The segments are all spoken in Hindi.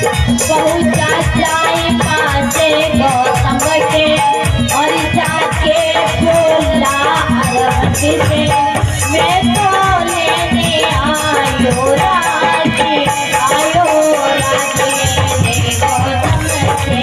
पहुंचा जाए पासे गौतम के और जाके बोला अरहत से मैं तो लेने आयो राजी लेने गौतम से।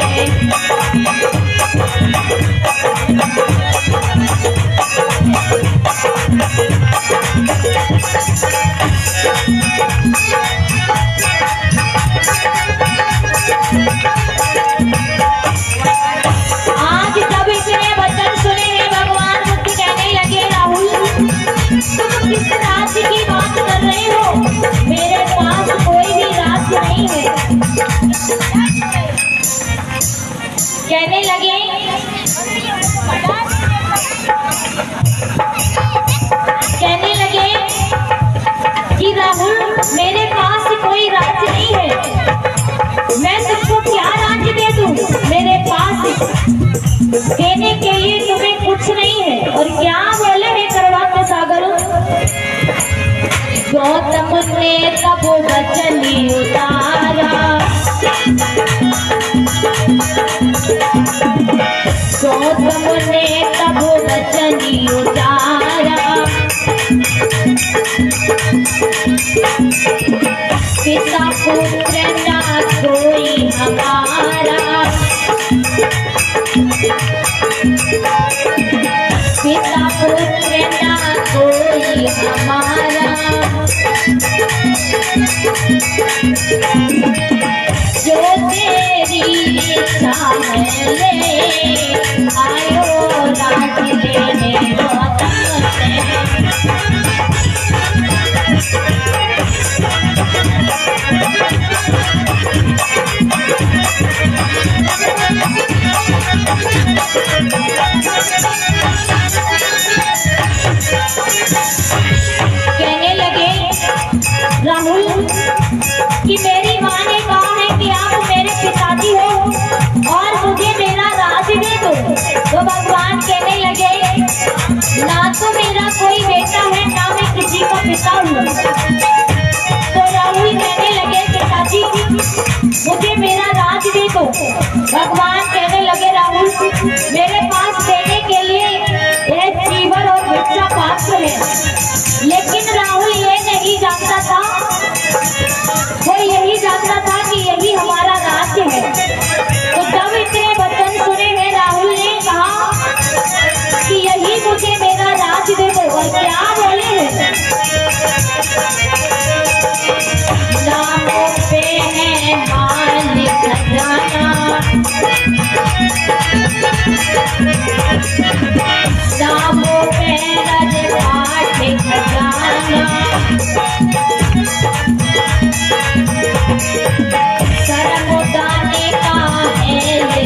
किस राज्य की बात कर रहे हो? मेरे पास कोई भी राज्य नहीं है। कहने लगे कि राहुल मेरे पास कोई राज्य नहीं है, मैं तुमको क्या राज्य दे दूं? मेरे पास देने के लिए तुम्हें कुछ नहीं है। और क्या बोले हे करुणाकर सागर? गौतम ने तब वचन उतारा, गौतम ने तब वचन उतारा, पिता पुत्र ना कोई हमारा, पिता पुत्र ना कोई हमारा, जो तेरी इच्छा है ले आयो राज लेने गौतम से। कहने लगे राहुल कि मेरी माँ ने कहा है कि आप मेरे पिताजी हो और मुझे मेरा राज दे दो। तो भगवान कहने लगे ना तो मेरा कोई बेटा है ना मैं किसी का पिता हूँ। तो राहुल कहने लगे पिताजी मुझे मेरा राज दे दो। भगवान कहने लगे राहुल मेरे पास देने के लिए यह जीवन और भिक्षा पात्र है। लेकिन राहुल ये नहीं जानता था, वो यही जानता था कि यही हमारा राज्य है। तो जब इतने वचन सुने हैं राहुल ने कहा कि यही मुझे मेरा राज्य दे दो। और क्या बोले हैं? नामों पे है मालिक खजाना, नामों पे रजवाट खजाना, सरमुदाने का है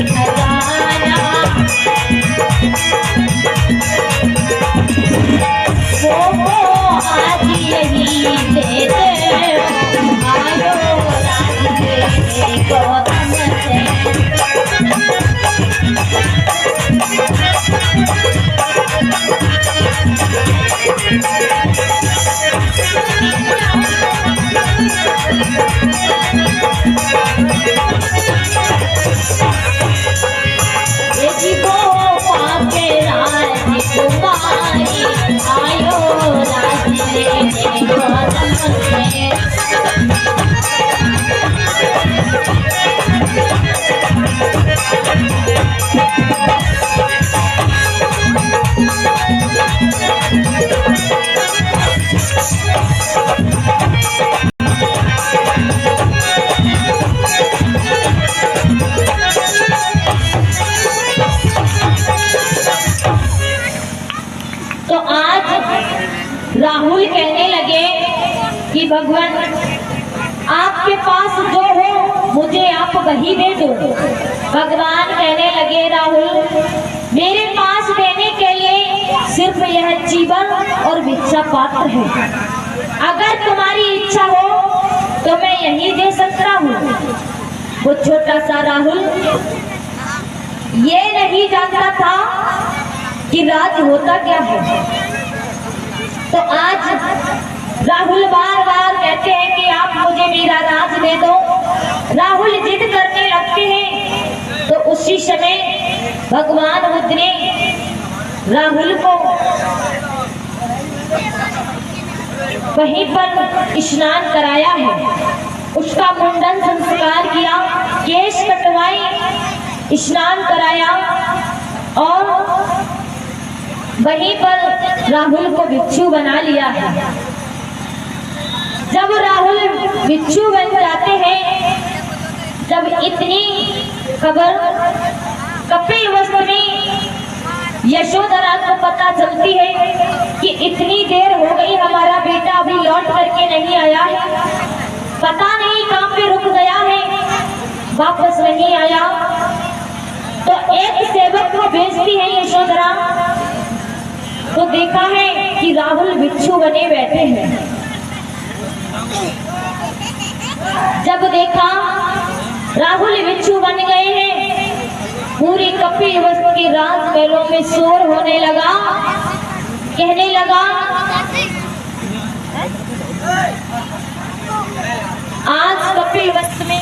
खजाना, वो आज यही दे दे आयो राज लेने गौतम से। आयो राज लेने गौतम से। तो आज राहुल कहने लगे कि भगवान आपके पास जो हो मुझे आप वही दे दो। भगवान कहने लगे राहुल मेरे पास देने के लिए सिर्फ यह जीवन और भिक्षा पात्र है। अगर तुम्हारी इच्छा हो तो मैं यही दे सकता हूँ। वो छोटा सा राहुल ये नहीं जानता था कि राज होता क्या है। तो आज राहुल बार बार कहते हैं कि आप मुझे मेरा राज दे दो। राहुल समय भगवान बुद्ध ने राहुल को वहीं पर स्नान कराया है, उसका मुंडन संस्कार किया, केश कटवाए, स्नान कराया और वहीं पर राहुल को भिक्षु बना लिया है। जब राहुल भिक्षु बन जाते हैं, जब इतनी खबर कपिल वस्तु में यशोधरा को पता चलती है कि इतनी देर हो गई, हमारा बेटा अभी लौट करके नहीं आया है, पता नहीं कहां पे रुक गया है, वापस नहीं आया, तो एक सेवक को भेजती है यशोधरा। तो देखा है कि राहुल भिक्षु बने बैठे हैं। जब देखा राहुल भिक्षु बन गए हैं, पूरी कपिलवस्तु के राजमहलों में शोर होने लगा, कहने लगा आज कपिलवस्तु में